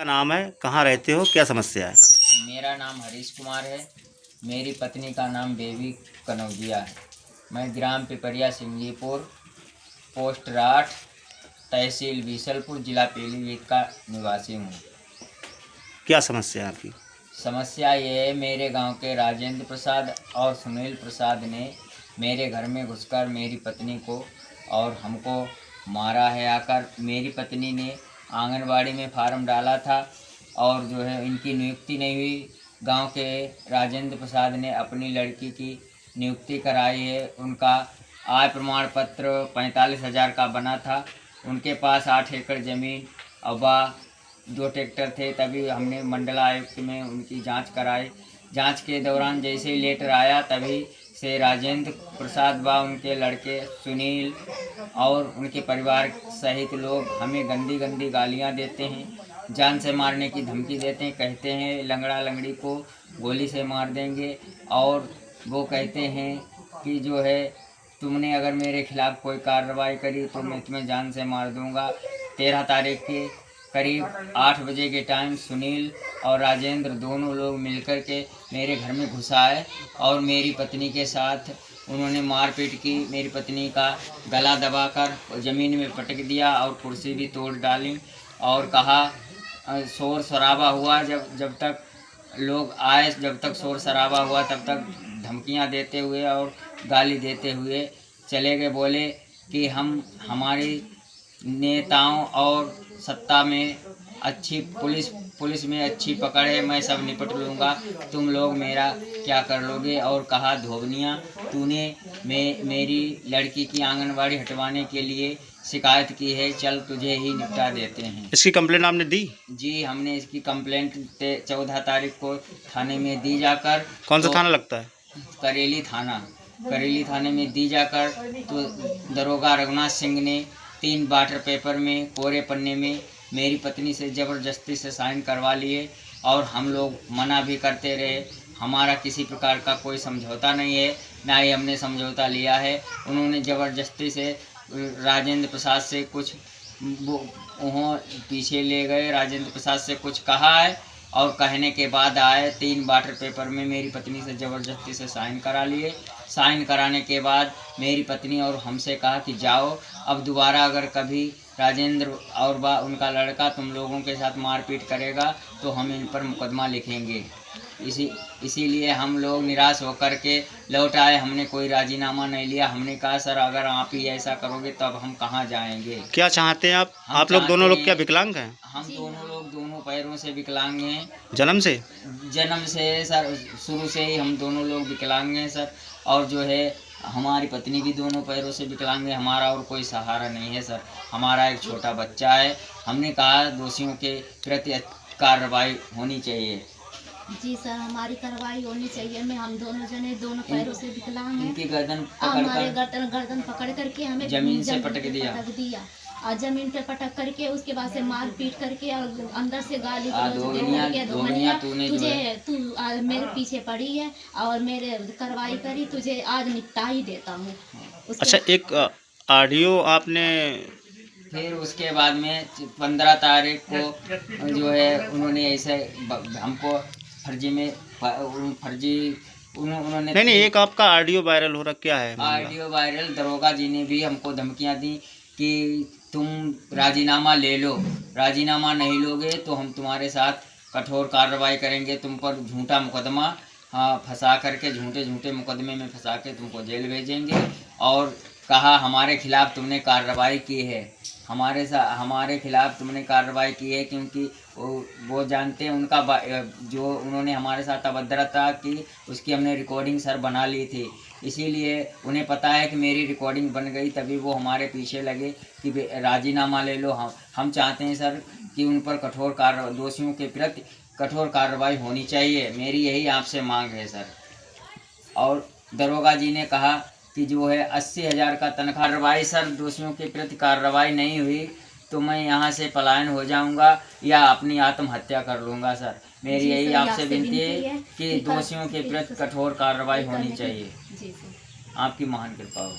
क्या नाम है, कहाँ रहते हो, क्या समस्या है? मेरा नाम हरीश कुमार है। मेरी पत्नी का नाम बेबी कनौजिया है। मैं ग्राम पिपरिया सिंगीपुर, पोस्ट राठ, तहसील बीसलपुर, जिला पीलीभीत का निवासी हूँ। क्या समस्या है आपकी? समस्या ये है, मेरे गांव के राजेंद्र प्रसाद और सुनील प्रसाद ने मेरे घर में घुसकर मेरी पत्नी को और हमको मारा है। आकर मेरी पत्नी ने आंगनबाड़ी में फार्म डाला था और जो है इनकी नियुक्ति नहीं हुई। गांव के राजेंद्र प्रसाद ने अपनी लड़की की नियुक्ति कराई है। उनका आय प्रमाण पत्र 45,000 का बना था। उनके पास 8 एकड़ ज़मीन और 2 ट्रैक्टर थे। तभी हमने मंडल आयुक्त में उनकी जांच कराई। जांच के दौरान जैसे ही लेटर आया तभी से राजेंद्र प्रसाद व उनके लड़के सुनील और उनके परिवार सहित लोग हमें गंदी गंदी गालियां देते हैं, जान से मारने की धमकी देते हैं। कहते हैं लंगड़ा लंगड़ी को गोली से मार देंगे और वो कहते हैं कि जो है तुमने अगर मेरे खिलाफ़ कोई कार्रवाई करी तो मैं तुम्हें जान से मार दूंगा। 13 तारीख के करीब 8 बजे के टाइम सुनील और राजेंद्र दोनों लोग मिलकर के मेरे घर में घुस आए और मेरी पत्नी के साथ उन्होंने मारपीट की। मेरी पत्नी का गला दबाकर ज़मीन में पटक दिया और कुर्सी भी तोड़ डाली और कहा शोर शराबा हुआ। जब तक लोग आए, जब तक शोर शराबा हुआ तब तक धमकियां देते हुए और गाली देते हुए चले गए। बोले कि हम हमारी नेताओं और सत्ता में अच्छी पुलिस में अच्छी पकड़ है, मैं सब निपट लूँगा, तुम लोग मेरा क्या कर लोगे। और कहा धोबनिया तूने मेरी लड़की की आंगनबाड़ी हटवाने के लिए शिकायत की है, चल तुझे ही निपटा देते हैं। इसकी कंप्लेंट आपने दी? जी, हमने इसकी कंप्लेंट 14 तारीख को थाने में दी जाकर। कौन सा थाना लगता है? करेली थाने में दी जाकर तो दरोगा रघुनाथ सिंह ने 3 वाटर पेपर में कोरे पन्ने में मेरी पत्नी से ज़बरदस्ती से साइन करवा लिए और हम लोग मना भी करते रहे। हमारा किसी प्रकार का कोई समझौता नहीं है, ना ही हमने समझौता लिया है। उन्होंने ज़बरदस्ती से राजेंद्र प्रसाद से कुछ वहाँ पीछे ले गए, राजेंद्र प्रसाद से कुछ कहा है और कहने के बाद आए 3 वाटर पेपर में मेरी पत्नी से ज़बरदस्ती से साइन करा लिए। साइन कराने के बाद मेरी पत्नी और हमसे कहा कि जाओ, अब दोबारा अगर कभी राजेंद्र और उनका लड़का तुम लोगों के साथ मारपीट करेगा तो हम इन पर मुकदमा लिखेंगे। इसीलिए हम लोग निराश होकर के लौट आए। हमने कोई राजीनामा नहीं लिया। हमने कहा सर अगर आप ही ऐसा करोगे तब हम कहाँ जाएंगे। क्या चाहते हैं आप? आप लोग दोनों लोग क्या विकलांग हैं? हम दोनों लोग दोनों पैरों से विकलांग हैं। जन्म से सर, शुरू से ही हम दोनों लोग विकलांग हैं सर। और जो है हमारी पत्नी भी दोनों पैरों से विकलांग है। हमारा और कोई सहारा नहीं है सर। हमारा एक छोटा बच्चा है। हमने कहा दोषियों के प्रति कार्रवाई होनी चाहिए। जी सर, हमारी कार्रवाई होनी चाहिए। हम दोनों जने दोनों पैरों से विकलांग हैं। इनकी गर्दन हमारे गर्दन पकड़ करके हमें जमीन से पटक दिया और जमीन पे पटक करके उसके बाद से मार पीट करके और अंदर से गाली तू मेरे पीछे पड़ी है और मेरे कार्रवाई करी, तुझे आज निपटा ही देता हूँ। अच्छा, एक ऑडियो आपने फिर उसके बाद में 15 तारीख को जो है उन्होंने ऐसे हमको उन्होंने नहीं, एक आपका ऑडियो वायरल हो रहा, क्या है ऑडियो वायरल? दरोगा जी ने भी हमको धमकियां दी कि तुम राजीनामा ले लो, राजीनामा नहीं लोगे तो हम तुम्हारे साथ कठोर कार्रवाई करेंगे, तुम पर झूठा मुकदमा फंसा करके झूठे मुकदमे में फंसा के तुमको जेल भेजेंगे। और कहा हमारे खिलाफ़ तुमने कार्रवाई की है, हमारे खिलाफ़ तुमने कार्रवाई की है क्योंकि वो जानते हैं उनका जो उन्होंने हमारे साथ अभद्रता की उसकी हमने रिकॉर्डिंग सर बना ली थी। इसीलिए उन्हें पता है कि मेरी रिकॉर्डिंग बन गई, तभी वो हमारे पीछे लगे कि राजीनामा ले लो। हम चाहते हैं सर कि उन पर दोषियों के प्रति कठोर कार्रवाई होनी चाहिए। मेरी यही आपसे मांग है सर। और दरोगा जी ने कहा कि जो है 80,000 का तनख्वाह। कार्रवाई सर दोषियों के प्रति कार्रवाई नहीं हुई तो मैं यहाँ से पलायन हो जाऊँगा या अपनी आत्महत्या कर लूँगा सर। मेरी यही आपसे विनती है कि दोषियों के प्रति कठोर कार्रवाई होनी चाहिए। आपकी महान कृपा हो।